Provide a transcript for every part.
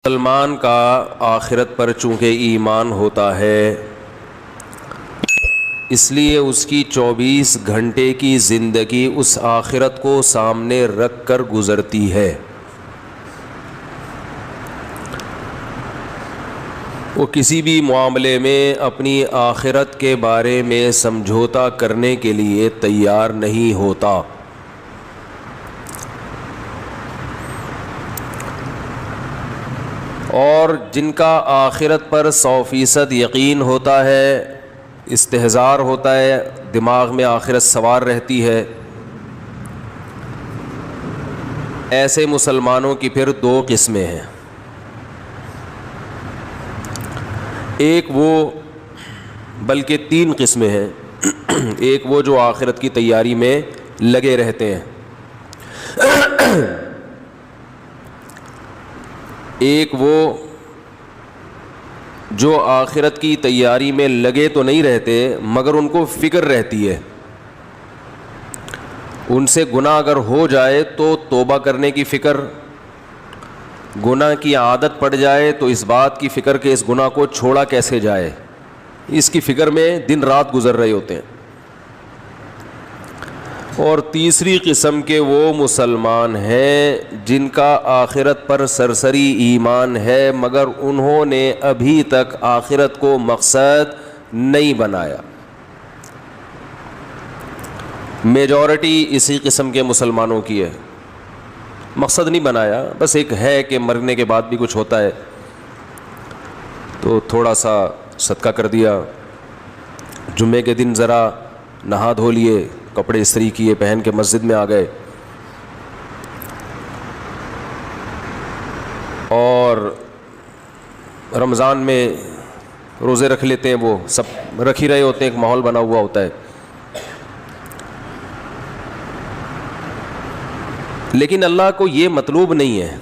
مسلمان کا آخرت پر چونکہ ایمان ہوتا ہے اس لیے اس کی 24 گھنٹے کی زندگی اس آخرت کو سامنے رکھ کر گزرتی ہے۔ وہ کسی بھی معاملے میں اپنی آخرت کے بارے میں سمجھوتا کرنے کے لیے تیار نہیں ہوتا۔ اور جن کا آخرت پر 100% یقین ہوتا ہے، استحضار ہوتا ہے، دماغ میں آخرت سوار رہتی ہے، ایسے مسلمانوں کی پھر 2 قسمیں ہیں۔ ایک وہ، بلکہ 3 قسمیں ہیں۔ ایک وہ جو آخرت کی تیاری میں لگے رہتے ہیں، ایک وہ جو آخرت کی تیاری میں لگے تو نہیں رہتے مگر ان کو فکر رہتی ہے، ان سے گناہ اگر ہو جائے تو توبہ کرنے کی فکر، گناہ کی عادت پڑ جائے تو اس بات کی فکر کہ اس گناہ کو چھوڑا کیسے جائے، اس کی فکر میں دن رات گزر رہے ہوتے ہیں۔ اور تیسری قسم کے وہ مسلمان ہیں جن کا آخرت پر سرسری ایمان ہے مگر انہوں نے ابھی تک آخرت کو مقصد نہیں بنایا۔ میجورٹی اسی قسم کے مسلمانوں کی ہے، مقصد نہیں بنایا، بس ایک ہے کہ مرنے کے بعد بھی کچھ ہوتا ہے تو تھوڑا سا صدقہ کر دیا، جمعے کے دن ذرا نہا دھو لیے، کپڑے استری کیے، پہن کے مسجد میں آ گئے، اور رمضان میں روزے رکھ لیتے ہیں، وہ سب رکھ ہی رہے ہوتے ہیں، ایک ماحول بنا ہوا ہوتا ہے۔ لیکن اللہ کو یہ مطلوب نہیں ہے۔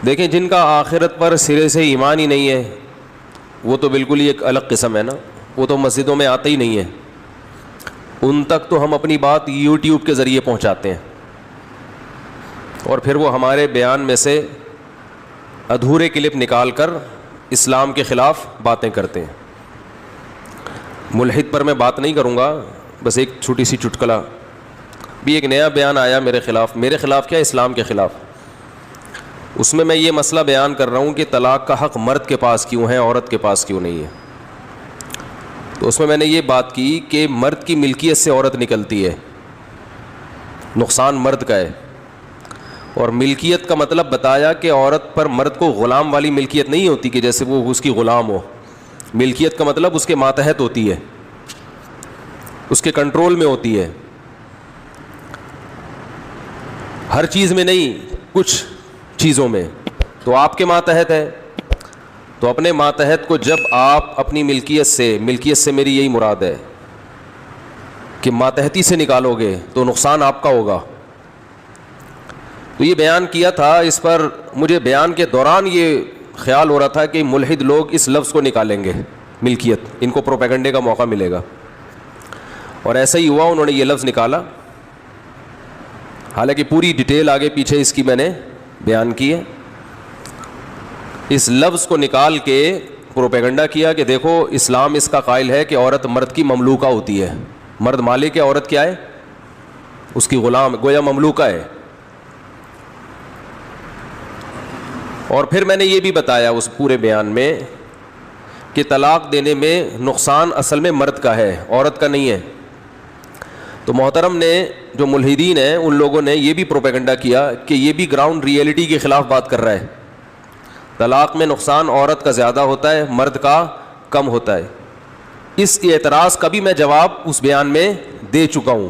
دیکھیں، جن کا آخرت پر سرے سے ایمان ہی نہیں ہے وہ تو بالکل ہی ایک الگ قسم ہے نا، وہ تو مسجدوں میں آتے ہی نہیں ہے، ان تک تو ہم اپنی بات یوٹیوب کے ذریعے پہنچاتے ہیں، اور پھر وہ ہمارے بیان میں سے ادھورے کلپ نکال کر اسلام کے خلاف باتیں کرتے ہیں۔ ملحد پر میں بات نہیں کروں گا، بس ایک چھوٹی سی چٹکلا بھی، ایک نیا بیان آیا میرے خلاف کیا، اسلام کے خلاف، اس میں یہ مسئلہ بیان کر رہا ہوں کہ طلاق کا حق مرد کے پاس کیوں ہے، عورت کے پاس کیوں نہیں ہے۔ تو اس میں نے یہ بات کی کہ مرد کی ملکیت سے عورت نکلتی ہے، نقصان مرد کا ہے، اور ملکیت کا مطلب بتایا کہ عورت پر مرد کو غلام والی ملکیت نہیں ہوتی کہ جیسے وہ اس کی غلام ہو، ملکیت کا مطلب اس کے ماتحت ہوتی ہے، اس کے کنٹرول میں ہوتی ہے، ہر چیز میں نہیں، کچھ چیزوں میں تو آپ کے ماتحت ہے۔ تو اپنے ماتحت کو جب آپ اپنی ملکیت سے میری یہی مراد ہے کہ ماتحتی سے نکالو گے تو نقصان آپ کا ہوگا۔ تو یہ بیان کیا تھا، اس پر مجھے بیان کے دوران یہ خیال ہو رہا تھا کہ ملحد لوگ اس لفظ کو نکالیں گے، ملکیت، ان کو پروپیگنڈے کا موقع ملے گا، اور ایسا ہی ہوا، انہوں نے یہ لفظ نکالا، حالانکہ پوری ڈیٹیل آگے پیچھے اس کی میں نے بیان کی ہے۔ اس لفظ کو نکال کے پروپیگنڈا کیا کہ دیکھو اسلام اس کا قائل ہے کہ عورت مرد کی مملوکہ ہوتی ہے، مرد مالک ہے، عورت کیا ہے، اس کی غلام، گویا مملوکہ ہے۔ اور پھر میں نے یہ بھی بتایا اس پورے بیان میں کہ طلاق دینے میں نقصان اصل میں مرد کا ہے، عورت کا نہیں ہے۔ تو محترم نے جو ملحدین ہیں ان لوگوں نے یہ بھی پروپیگنڈا کیا کہ یہ بھی گراؤنڈ ریئلٹی کے خلاف بات کر رہا ہے، طلاق میں نقصان عورت کا زیادہ ہوتا ہے، مرد کا کم ہوتا ہے۔ اس اعتراض کا بھی میں جواب اس بیان میں دے چکا ہوں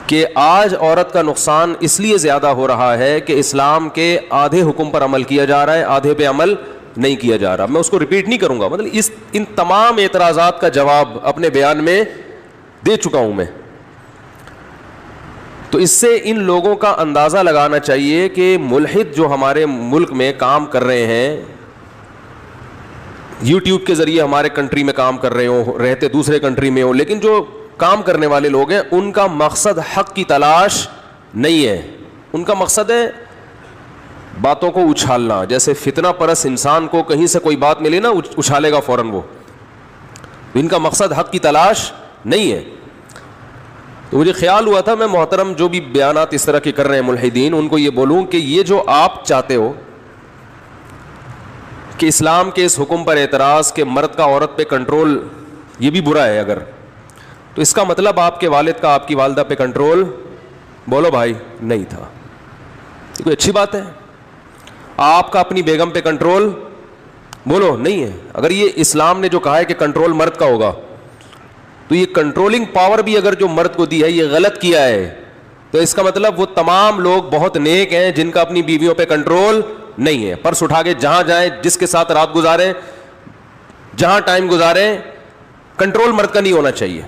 کہ آج عورت کا نقصان اس لیے زیادہ ہو رہا ہے کہ اسلام کے آدھے حکم پر عمل کیا جا رہا ہے، آدھے پہ عمل نہیں کیا جا رہا۔ میں اس کو ریپیٹ نہیں کروں گا، مطلب ان تمام اعتراضات کا جواب اپنے بیان میں دے چکا ہوں میں۔ تو اس سے ان لوگوں کا اندازہ لگانا چاہیے کہ ملحد جو ہمارے ملک میں کام کر رہے ہیں، یوٹیوب کے ذریعے ہمارے کنٹری میں کام کر رہے ہوں، رہتے دوسرے کنٹری میں ہوں، لیکن جو کام کرنے والے لوگ ہیں ان کا مقصد حق کی تلاش نہیں ہے، ان کا مقصد ہے باتوں کو اچھالنا. جیسے فتنہ پرست انسان کو کہیں سے کوئی بات ملے نا اچھالے گا فوراً وہ. ان کا مقصد حق کی تلاش نہیں ہے. تو مجھے خیال ہوا تھا میں محترم جو بھی بیانات اس طرح کے کر رہے ہیں ملحدین, ان کو یہ بولوں کہ یہ جو آپ چاہتے ہو کہ اسلام کے اس حکم پر اعتراض کہ مرد کا عورت پہ کنٹرول یہ بھی برا ہے اگر, تو اس کا مطلب آپ کے والد کا آپ کی والدہ پہ کنٹرول بولو بھائی نہیں تھا. یہ کوئی اچھی بات ہے؟ آپ کا اپنی بیگم پہ کنٹرول بولو نہیں ہے. اگر یہ اسلام نے جو کہا ہے کہ کنٹرول مرد کا ہوگا, تو یہ کنٹرولنگ پاور بھی اگر جو مرد کو دی ہے یہ غلط کیا ہے, تو اس کا مطلب وہ تمام لوگ بہت نیک ہیں جن کا اپنی بیویوں پہ کنٹرول نہیں ہے. پرس اٹھا کے جہاں جائیں, جس کے ساتھ رات گزاریں, جہاں ٹائم گزاریں, کنٹرول مرد کا نہیں ہونا چاہیے.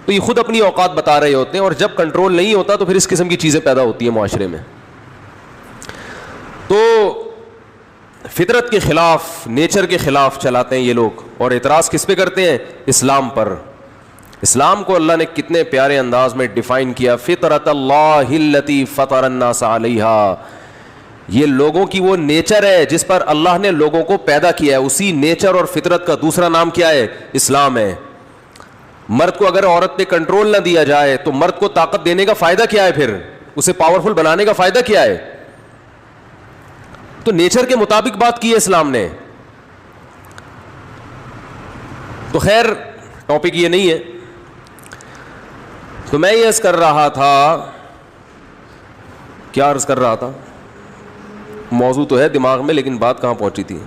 تو یہ خود اپنی اوقات بتا رہے ہوتے ہیں, اور جب کنٹرول نہیں ہوتا تو پھر اس قسم کی چیزیں پیدا ہوتی ہیں معاشرے میں. تو فطرت کے خلاف, نیچر کے خلاف چلاتے ہیں یہ لوگ, اور اعتراض کس پہ کرتے ہیں؟ اسلام پر. اسلام کو اللہ نے کتنے پیارے انداز میں ڈیفائن کیا, فطرت اللہ التی فطر الناس علیہا. یہ لوگوں کی وہ نیچر ہے جس پر اللہ نے لوگوں کو پیدا کیا ہے. اسی نیچر اور فطرت کا دوسرا نام کیا ہے؟ اسلام ہے. مرد کو اگر عورت پہ کنٹرول نہ دیا جائے تو مرد کو طاقت دینے کا فائدہ کیا ہے؟ پھر اسے پاورفل بنانے کا فائدہ کیا ہے؟ تو نیچر کے مطابق بات کی ہے اسلام نے. تو خیر ٹاپک یہ نہیں ہے. تو میں یہ عرض کر رہا تھا, کیا عرض کر رہا تھا؟ موضوع تو ہے دماغ میں لیکن بات کہاں پہنچی تھی؟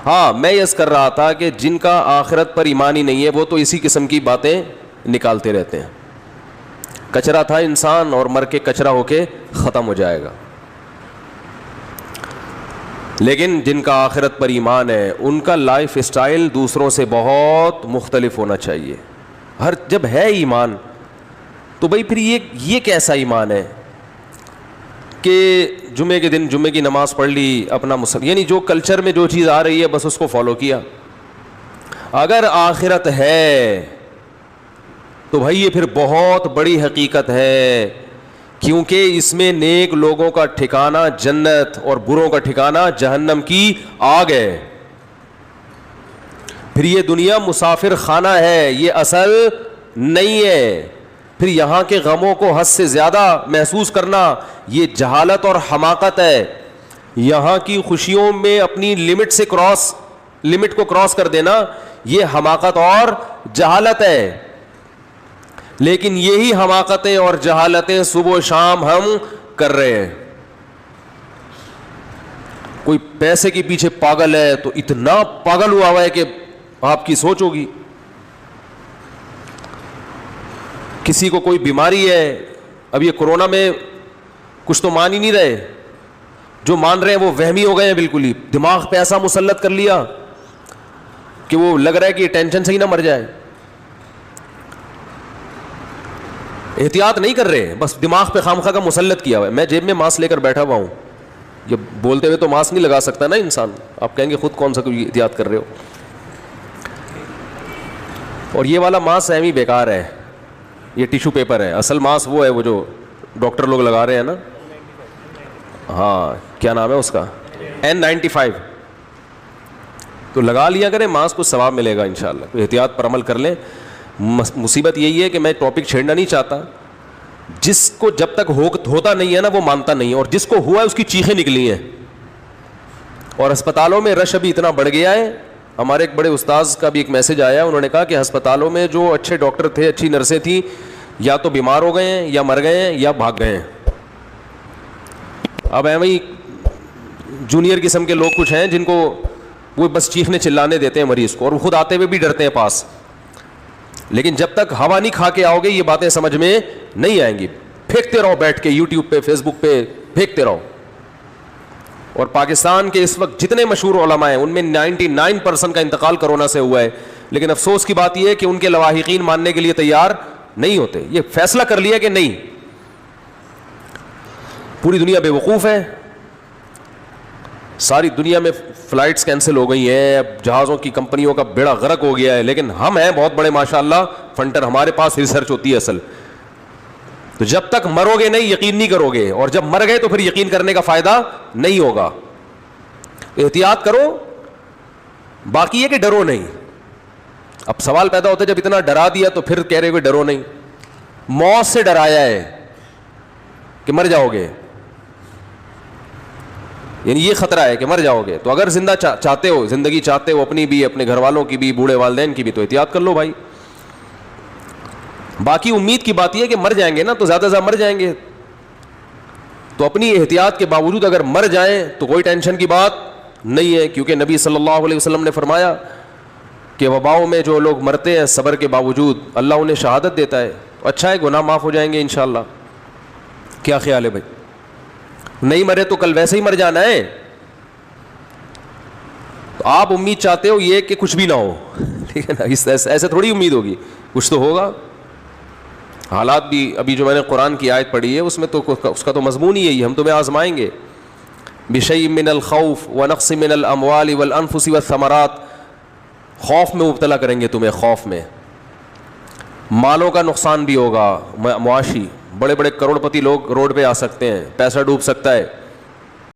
ہاں, میں یہ عرض کر رہا تھا کہ جن کا آخرت پر ایمان ہی نہیں ہے وہ تو اسی قسم کی باتیں نکالتے رہتے ہیں. کچرا تھا انسان اور مر کے کچرا ہو کے ختم ہو جائے گا. لیکن جن کا آخرت پر ایمان ہے ان کا لائف اسٹائل دوسروں سے بہت مختلف ہونا چاہیے. جب ہے ایمان تو بھائی پھر یہ کیسا ایمان ہے کہ جمعے کے دن جمعے کی نماز پڑھ لی, اپنا یعنی جو کلچر میں جو چیز آ رہی ہے بس اس کو فالو کیا. اگر آخرت ہے تو بھائی یہ پھر بہت بڑی حقیقت ہے, کیونکہ اس میں نیک لوگوں کا ٹھکانہ جنت اور بروں کا ٹھکانہ جہنم کی آگ ہے. پھر یہ دنیا مسافر خانہ ہے, یہ اصل نہیں ہے. پھر یہاں کے غموں کو حد سے زیادہ محسوس کرنا یہ جہالت اور حماقت ہے. یہاں کی خوشیوں میں اپنی لمٹ کو کراس کر دینا یہ حماقت اور جہالت ہے. لیکن یہی حماقتیں اور جہالتیں صبح و شام ہم کر رہے ہیں. کوئی پیسے کے پیچھے پاگل ہے تو اتنا پاگل ہوا ہے کہ آپ کی سوچ ہوگی. کسی کو کوئی بیماری ہے, اب یہ کورونا میں کچھ تو مان ہی نہیں رہے, جو مان رہے ہیں وہ وہمی ہو گئے ہیں بالکل ہی. دماغ پہ ایسا مسلط کر لیا کہ وہ لگ رہا ہے کہ ٹینشن سے ہی نہ مر جائے. احتیاط نہیں کر رہے, بس دماغ پہ خامخواہ کا مسلط کیا ہوا ہے. میں جیب میں ماسک لے کر بیٹھا ہوا ہوں, یہ بولتے ہوئے تو ماسک نہیں لگا سکتا نا انسان. آپ کہیں گے خود کون سا کوئی احتیاط کر رہے ہو. اور یہ والا ماسک ایویں بیکار ہے, یہ ٹیشو پیپر ہے. اصل ماسک وہ ہے وہ جو ڈاکٹر لوگ لگا رہے ہیں نا, ہاں کیا نام ہے اس کا, N95. تو لگا لیا کریں ماسک, کو ثواب ملے گا انشاءاللہ. تو احتیاط پر عمل کر لیں. مصیبت یہی ہے کہ میں ٹاپک چھیڑنا نہیں چاہتا. جس کو جب تک ہوتا نہیں ہے نا وہ مانتا نہیں ہے, اور جس کو ہوا ہے اس کی چیخیں نکلی ہیں. اور ہسپتالوں میں رش ابھی اتنا بڑھ گیا ہے. ہمارے ایک بڑے استاذ کا بھی ایک میسج آیا, انہوں نے کہا کہ ہسپتالوں میں جو اچھے ڈاکٹر تھے, اچھی نرسیں تھیں, یا تو بیمار ہو گئے ہیں یا مر گئے ہیں یا بھاگ گئے ہیں. اب ایویں جونیئر قسم کے لوگ کچھ ہیں جن کو وہ بس چیخنے چلانے دیتے ہیں مریض کو, اور وہ خود آتے ہوئے بھی ڈرتے ہیں پاس. لیکن جب تک ہوا نہیں کھا کے آؤ گے یہ باتیں سمجھ میں نہیں آئیں گی. پھینکتے رہو بیٹھ کے یوٹیوب پہ, فیس بک پہ پھینکتے رہو. اور پاکستان کے اس وقت جتنے مشہور علماء ہیں ان میں 99% کا انتقال کرونا سے ہوا ہے. لیکن افسوس کی بات یہ ہے کہ ان کے لواحقین ماننے کے لیے تیار نہیں ہوتے. یہ فیصلہ کر لیا کہ نہیں, پوری دنیا بے وقوف ہے. ساری دنیا میں فلائٹس کینسل ہو گئی ہیں, اب جہازوں کی کمپنیوں کا بیڑا غرق ہو گیا ہے. لیکن ہم ہیں بہت بڑے ماشاءاللہ فنٹر, ہمارے پاس ریسرچ ہوتی ہے اصل. تو جب تک مرو گے نہیں یقین نہیں کرو گے, اور جب مر گئے تو پھر یقین کرنے کا فائدہ نہیں ہوگا. احتیاط کرو, باقی یہ کہ ڈرو نہیں. اب سوال پیدا ہوتا ہے جب اتنا ڈرا دیا تو پھر کہہ رہے کہ ڈرو نہیں. موت سے ڈرایا ہے کہ مر جاؤ گے, یعنی یہ خطرہ ہے کہ مر جاؤ گے, تو اگر زندہ چاہتے ہو, زندگی چاہتے ہو اپنی بھی, اپنے گھر والوں کی بھی, بوڑھے والدین کی بھی, تو احتیاط کر لو بھائی. باقی امید کی بات یہ ہے کہ مر جائیں گے نا, تو زیادہ مر جائیں گے, تو اپنی احتیاط کے باوجود اگر مر جائیں تو کوئی ٹینشن کی بات نہیں ہے, کیونکہ نبی صلی اللہ علیہ وسلم نے فرمایا کہ وباؤں میں جو لوگ مرتے ہیں صبر کے باوجود اللہ انہیں شہادت دیتا ہے. اچھا ہے, گناہ معاف ہو جائیں گے انشاءاللہ. کیا خیال ہے بھائی؟ نہیں مرے تو کل ویسے ہی مر جانا ہے. تو آپ امید چاہتے ہو یہ کہ کچھ بھی نہ ہو, ٹھیک ہے نا, ایسے تھوڑی امید ہوگی, کچھ تو ہوگا. حالات بھی, ابھی جو میں نے قرآن کی آیت پڑھی ہے اس میں تو اس کا تو مضمون ہی یہی ہے, ہم تمہیں آزمائیں گے. بشیء من الخوف ونقص من الاموال والانفس والثمرات, خوف میں مبتلا کریں گے تمہیں, خوف میں مالوں کا نقصان بھی ہوگا معاشی, بڑے بڑے کروڑ پتی لوگ روڈ پہ آ سکتے ہیں, پیسہ ڈوب سکتا ہے,